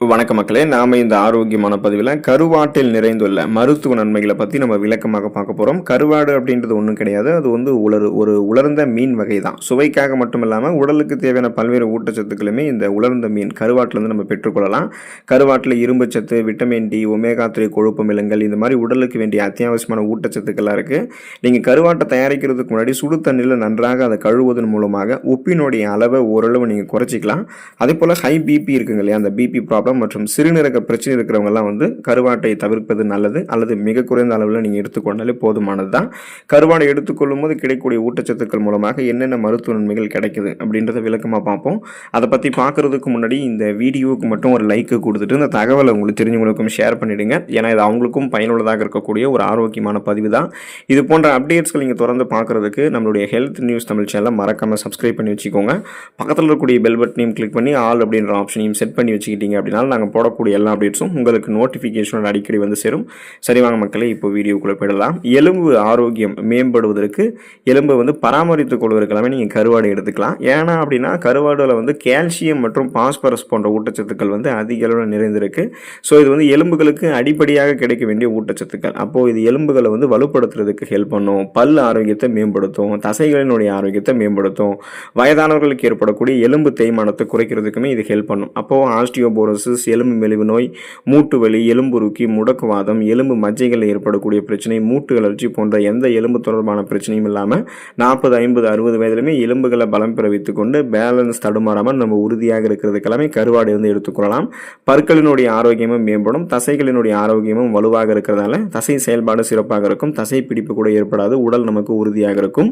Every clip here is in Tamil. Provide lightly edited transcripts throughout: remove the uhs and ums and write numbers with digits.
வணக்க மக்களே, நாம இந்த ஆரோக்கியமான பதிவில் கருவாட்டில் நிறைந்துள்ள மருத்துவ நன்மைகளை பற்றி நம்ம விளக்கமாக பார்க்க போகிறோம். கருவாடு அப்படின்றது ஒன்றும் கிடையாது. அது வந்து ஒரு உலர்ந்த மீன் வகை தான். சுவைக்காக மட்டும் இல்லாமல் உடலுக்கு தேவையான பல்வேறு ஊட்டச்சத்துக்களுமே இந்த உலர்ந்த மீன் கருவாட்டிலேருந்து நம்ம பெற்றுக்கொள்ளலாம். கருவாட்டில் இரும்புச்சத்து, விட்டமின் டி, ஒமேகா 3 கொழுப்பு அமிலங்கள், இந்த மாதிரி உடலுக்கு வேண்டிய அத்தியாவசியமான ஊட்டச்சத்துக்கள்லாம் இருக்குது. நீங்கள் கருவாட்டை தயாரிக்கிறதுக்கு முன்னாடி சுடு தண்ணியில் நன்றாக அதை கழுவுவதன் மூலமாக உப்பினுடைய அளவை ஓரளவு நீங்கள் குறைச்சிக்கலாம். அதே போல் ஹை பிபி இருக்குங்க இல்லையா, அந்த பிபி ப்ராப்ளம் மற்றும் சிறுநீரக பிரச்சனை இருக்கிறவங்கலாம் வந்து கருவாட்டை தவிர்ப்பது நல்லது, அல்லது மிக குறைந்த அளவில் நீங்கள் எடுத்துக்கொண்டாலே போதுமானது தான். கருவாடை எடுத்துக்கொள்ளும் போது கிடைக்கக்கூடிய ஊட்டச்சத்துக்கள் மூலமாக என்னென்ன மருத்துவ நன்மைகள் கிடைக்குது அப்படின்றத விளக்கமாக பார்ப்போம். அதை பற்றி பார்க்குறதுக்கு முன்னாடி இந்த வீடியோவுக்கு மட்டும் ஒரு லைக்கு கொடுத்துட்டு இந்த தகவலை உங்களுக்கு தெரிஞ்சவங்களுக்கும் ஷேர் பண்ணிவிடுங்க. ஏன்னா இது அவங்களுக்கும் பயனுள்ளதாக இருக்கக்கூடிய ஒரு ஆரோக்கியமான பதிவு தான். இது போன்ற அப்டேட்ஸ்கள் நீங்கள் தொடர்ந்து பார்க்குறதுக்கு நம்மளுடைய ஹெல்த் நியூஸ் தமிழ் சேனலை மறக்காமல் சப்ஸ்கிரைப் பண்ணி வச்சுக்கோங்க. பக்கத்தில் இருக்கக்கூடிய பெல் பட்டனையும் கிளிக் பண்ணி ஆல் அப்படின்ற ஆப்ஷனையும் செட் பண்ணி வச்சுக்கிட்டீங்க அப்படின்னா நாங்கள் போடக்கூடிய எல்லா அப்டேட்ஸும் உங்களுக்கு நோட்டிஃபிகேஷன் அடிக்கடி வந்து சேரும். சரி வாங்க மக்களே, இப்போ வீடியோக்குள்ளே போயிடலாம். எலும்பு ஆரோக்கியம் மேம்படுவதற்கு, எலும்பை வந்து பராமரித்துக் கொள்வதற்கெல்லாமே நீங்கள் கருவாடு எடுத்துக்கலாம். ஏன்னா அப்படின்னா கருவாடில் வந்து கால்சியம் மற்றும் பாஸ்பரஸ் போன்ற ஊட்டச்சத்துக்கள் வந்து அதிக அளவில் நிறைந்திருக்கு. ஸோ இது வந்து எலும்புகளுக்கு அடிப்படையாக கிடைக்க வேண்டிய ஊட்டச்சத்துக்கள். அப்போது இது எலும்புகளை வந்து வலுப்படுத்துறதுக்கு ஹெல்ப் பண்ணும், பல் ஆரோக்கியத்தை மேம்படுத்தும், தசைகளினுடைய ஆரோக்கியத்தை மேம்படுத்தும், வயதானவர்களுக்கு ஏற்படக்கூடிய எலும்பு தேய்மானத்தை குறைக்கிறதுக்குமே இது ஹெல்ப் பண்ணும். அப்போது ஆஸ்டியோபோரோசிஸ், எலும்பு மெலிவு நோய், மூட்டு வலி, எலும்புருக்கி, முடக்குவாதம், எலும்பு மஜ்ஜைகளில் ஏற்படக்கூடிய பிரச்சனை, மூட்டு அலர்ஜி போன்ற எந்த எலும்பு தொடர்பான பிரச்சனையும் இல்லாமல் 40, 50, 60 வயதிலுமே எலும்புகளை பலம் பெற வைத்துக் கொண்டு பேலன்ஸ் தடுமாறாமல் நம்ம உறுதியாக இருக்கிறதுக்கெல்லாமே கருவாடு வந்து எடுத்துக்கொள்ளலாம். பற்களினுடைய ஆரோக்கியமும் மேம்படும், தசைகளினுடைய ஆரோக்கியமும் வலுவாக இருக்கிறதால தசை செயல்பாடு சிறப்பாக இருக்கும், தசை பிடிப்பு கூட ஏற்படாது, உடல் நமக்கு உறுதியாக இருக்கும்.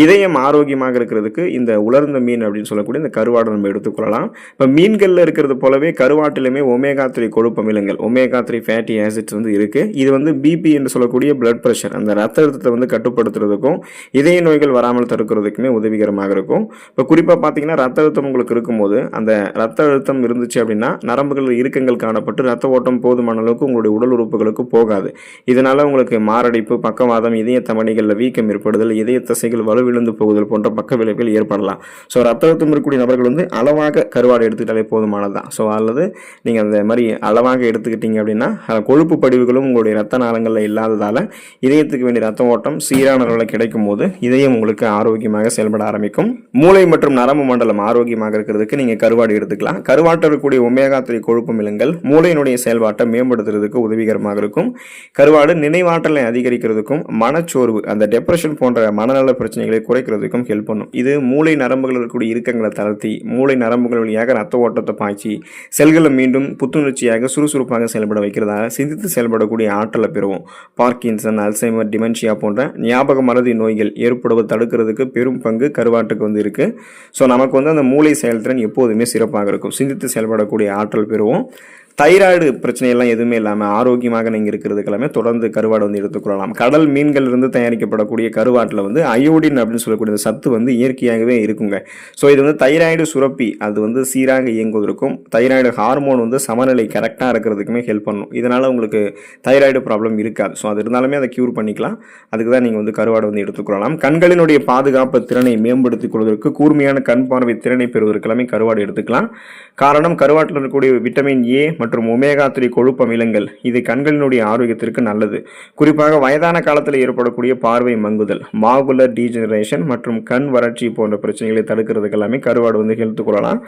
இதயம் ஆரோக்கியமாக இருக்கிறதுக்கு இந்த உலர்ந்த மீன் அப்படின்னு சொல்லக்கூடிய இந்த கருவாடு நம்ம எடுத்துக்கொள்ளலாம். இப்போ மீன்களில் இருக்கிறது போலவே கருவாட்டிலுமே ஒமேகா 3 கொழுப்பு அமிலங்கள், ஒமேகா 3 ஃபேட்டி ஆசிட்ஸ் வந்து இருக்குது. இது வந்து பிபி என்று சொல்லக்கூடிய பிளட் ப்ரெஷர், அந்த ரத்த அழுத்தத்தை வந்து கட்டுப்படுத்துறதுக்கும் இதய நோய்கள் வராமல் தடுக்கிறதுக்குமே உதவிகரமாக இருக்கும். இப்போ குறிப்பாக பார்த்தீங்கன்னா ரத்த அழுத்தம் உங்களுக்கு இருக்கும்போது, அந்த ரத்த அழுத்தம் இருந்துச்சு அப்படின்னா நரம்புகள் இறுக்கங்கள் காணப்பட்டு ரத்த ஓட்டம் போதுமான அளவுக்கு உங்களுடைய உடல் உறுப்புகளுக்கு போகாது. இதனால் உங்களுக்கு மாரடைப்பு, பக்கவாதம், இதய தமனிகளில் வீக்கம் ஏற்படுதல், இதய தசைகள் வலுவிழந்து போகுதல் போன்ற பக்க விளைவுகள் ஏற்படலாம். ஸோ ரத்த அழுத்தம் இருக்கக்கூடிய நபர்கள் வந்து அளவாக கருவாடு எடுத்துக்கிட்டாலே போதுமானது தான். ஸோ அல்லது நீங்கள் அந்த மாதிரி அளவாக எடுத்துக்கிட்டீங்க அப்படின்னா கொழுப்பு படிவுகளும் உங்களுடைய ரத்த நாளங்களில் இல்லாததால் இதயத்துக்கு வேண்டிய ரத்த ஓட்டம் சீரான அளவில் கிடைக்கும் போது இதயம் உங்களுக்கு ஆரோக்கியமாக செயல்பட ஆரம்பிக்கும். மூளை மற்றும் நரம்பு மண்டலம் ஆரோக்கியமாக இருக்கிறதுக்கு நீங்கள் கருவாடு எடுத்துக்கலாம். கருவாட்டில் இருக்கக்கூடிய ஒமேகா 3 கொழுப்பு அமிலங்கள் மூளையினுடைய செயல்பாட்டை மேம்படுத்துறதுக்கு உதவிகரமாக இருக்கும். கருவாடு நினைவாற்றலை அதிகரிக்கிறதுக்கும், மனச்சோர்வு, அந்த டெப்ரெஷன் போன்ற மனநல பிரச்சனைகளை குறைக்கிறதுக்கும் ஹெல்ப் பண்ணும். இது மூளை நரம்புகள் இருக்கக்கூடிய இறுக்கங்களை தளர்த்தி மூளை நரம்புகள் வழியாக ரத்த ஓட்டத்தை பாய்ச்சி செல்களை மீண்டும் புத்துணர்ச்சியாக சுறுசுறுப்பாக செயல்பட வைக்கிறதால சிந்தித்து செயல்படக்கூடிய ஆற்றலை பெறுவோம். பார்க்கின்சன், அல்சைமர், டிமென்ஷியா போன்ற ஞாபக மறதி நோய்கள் ஏற்படுவதை தடுக்கிறதுக்கு பெரும் பங்கு கருவாட்டுக்கு வந்து இருக்கு. ஸோ நமக்கு வந்து அந்த மூளை செயல்திறன் எப்போதுமே சிறப்பாக இருக்கும், சிந்தித்து செயல்படக்கூடிய ஆற்றல் பெறுவோம். தைராய்டு பிரச்சனையெல்லாம் எதுவுமே இல்லாமல் ஆரோக்கியமாக நீங்கள் இருக்கிறதுக்கெல்லாமே தொடர்ந்து கருவாடு வந்து எடுத்துக்கொள்ளலாம். கடல் மீன்கள் இருந்து தயாரிக்கப்படக்கூடிய கருவாட்டில் வந்து அயோடின் அப்படின்னு சொல்லக்கூடிய சத்து வந்து இயற்கையாகவே இருக்குங்க. ஸோ இது வந்து தைராய்டு சுரப்பி அது வந்து சீராக இயங்குவதற்கும், தைராய்டு ஹார்மோன் வந்து சமநிலை கரெக்டாக இருக்கிறதுக்குமே ஹெல்ப் பண்ணும். இதனால் உங்களுக்கு தைராய்டு ப்ராப்ளம் இருக்காது. ஸோ அது இருந்தாலுமே அதை க்யூர் பண்ணிக்கலாம். அதுக்கு தான் நீங்கள் வந்து கருவாடு வந்து எடுத்துக்கொள்ளலாம். கண்களினுடைய பாதுகாப்பு திறனை மேம்படுத்திக் கொள்வதற்கு, கூர்மையான கண் பார்வை திறனை பெறுவதற்கெல்லாமே கருவாடு எடுத்துக்கலாம். காரணம் கருவாட்டில் இருக்கக்கூடிய விட்டமின் ஏ மற்றும் ஒமேகா 3 கொழுப்பு அமிலங்கள் இது கண்களினுடைய ஆரோக்கியத்திற்கு நல்லது. குறிப்பாக வயதான காலத்தில் ஏற்படக்கூடிய பார்வை மங்குதல், மாகுலர் டீஜெனரேஷன் மற்றும் கண் வறட்சி போன்ற பிரச்சனைகளை தடுக்கிறதுக்கு எல்லாமே கருவாடு வந்து எடுத்துக்கொள்ளலாம்.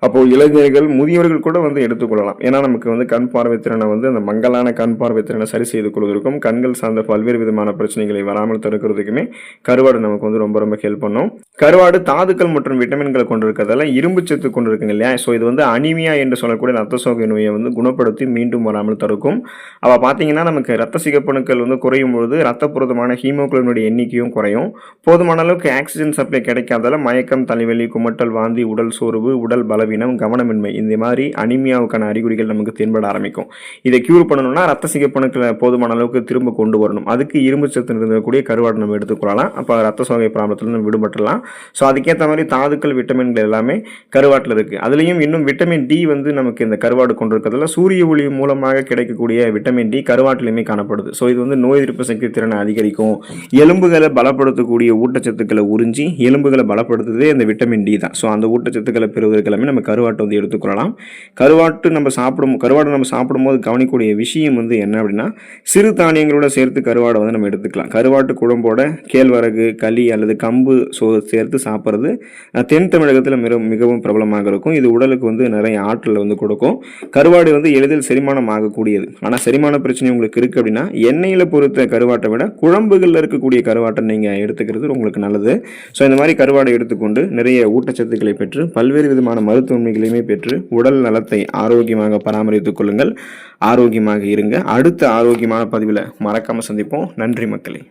அப்போ இளைஞர்கள், முதியவர்கள் கூட வந்து எடுத்துக்கொள்ளலாம். ஏன்னா நமக்கு வந்து கண் பார்வை திறனை வந்து அந்த மங்கலான கண் பார்வை திறனை சரி செய்து கொள்வதற்கும், கண்கள் சார்ந்த பல்வேறு விதமான பிரச்சனைகளை வராமல் தடுக்கிறதுக்குமே கருவாடு நமக்கு வந்து ரொம்ப ரொம்ப ஹெல்ப் பண்ணும். கருவாடு தாதுக்கள் மற்றும் விட்டமின்களை கொண்டிருக்கிறதால இரும்பு சத்து கொண்டிருக்குங்க இல்லையா. ஸோ இது வந்து அனிமியா என்று சொல்லக்கூடிய ரத்த சோகை நோயை வந்து குணப்படுத்தி மீண்டும் வராமல் தடுக்கும். அவ பார்த்தீங்கன்னா நமக்கு ரத்த சிகப்பணுக்கள் வந்து குறையும் பொழுது ரத்தப்புறமான ஹீமோகுளோபினுடைய எண்ணிக்கையும் குறையும். போதுமான அளவுக்கு ஆக்சிஜன் சப்ளை கிடைக்காதால மயக்கம், தலைவலி, குமட்டல், வாந்தி, உடல் சோர்வு, உடல் பலவீனம், கவனமின்மை, இந்த மாதிரி அனிமியாவுக்கான அறிகுறிகள் நமக்கு தென்பட ஆரம்பிக்கும். இதை கியூர் பண்ணணும்னா ரத்த சிகப்பணுக்களை போதுமான அளவுக்கு திரும்ப கொண்டு வரணும். அதுக்கு இரும்பு சத்து இருக்கக்கூடிய கருவாடு நம்ம எடுத்துக்கொள்ளலாம். அப்போ ரத்த சோகை ப்ராப்ளத்தில் நம்ம விடுபட்டுலாம். ஸோ அதுக்கேற்ற மாதிரி தாதுக்கள், விட்டமின்கள் எல்லாமே கருவாட்டில் இருக்குது. அதுலேயும் இன்னும் விட்டமின் டி வந்து நமக்கு இந்த கருவாடு கொண்டிருக்கிறதுல காலகட்டத்தில் சூரிய ஒளி மூலமாக கிடைக்கக்கூடிய விட்டமின் டி கருவாட்டிலையுமே காணப்படுது. ஸோ இது வந்து நோய் எதிர்ப்பு சக்தி திறனை அதிகரிக்கும், எலும்புகளை பலப்படுத்தக்கூடிய ஊட்டச்சத்துக்களை உறிஞ்சி எலும்புகளை பலப்படுத்துறதே இந்த விட்டமின் டி தான். ஸோ அந்த ஊட்டச்சத்துக்களை பெறுவதற்கு எல்லாமே நம்ம கருவாட்டை வந்து எடுத்துக்கொள்ளலாம். கருவாடு நம்ம சாப்பிடும்போது கவனிக்கக்கூடிய விஷயம் வந்து என்ன அப்படின்னா, சிறு தானியங்களோட சேர்த்து கருவாடை வந்து நம்ம எடுத்துக்கலாம். கருவாட்டு குழம்போட கேழ்வரகு, களி அல்லது கம்பு சேர்த்து சாப்பிட்றது தென் தமிழகத்தில் மிகவும் பிரபலமாக இருக்கும். இது உடலுக்கு வந்து நிறைய ஆற்றலை வந்து கொடுக்கும். கருவாடு வந்து எளிதில் செரிமானம் ஆகக்கூடியது. ஆனால் செரிமான பிரச்சனை உங்களுக்கு இருக்குது அப்படின்னா, எண்ணெயில் பொறுத்த கருவாட்டை விட குழம்புகளில் இருக்கக்கூடிய கருவாட்டை நீங்கள் எடுத்துக்கிறது உங்களுக்கு நல்லது. ஸோ இந்த மாதிரி கருவாடை எடுத்துக்கொண்டு நிறைய ஊட்டச்சத்துக்களை பெற்று பல்வேறு விதமான மருத்துவமைகளையுமே பெற்று உடல் நலத்தை ஆரோக்கியமாக பராமரித்துக் கொள்ளுங்கள். ஆரோக்கியமாக இருங்க. அடுத்த ஆரோக்கியமான பதிவில் மறக்காமல் சந்திப்போம். நன்றி மக்களே.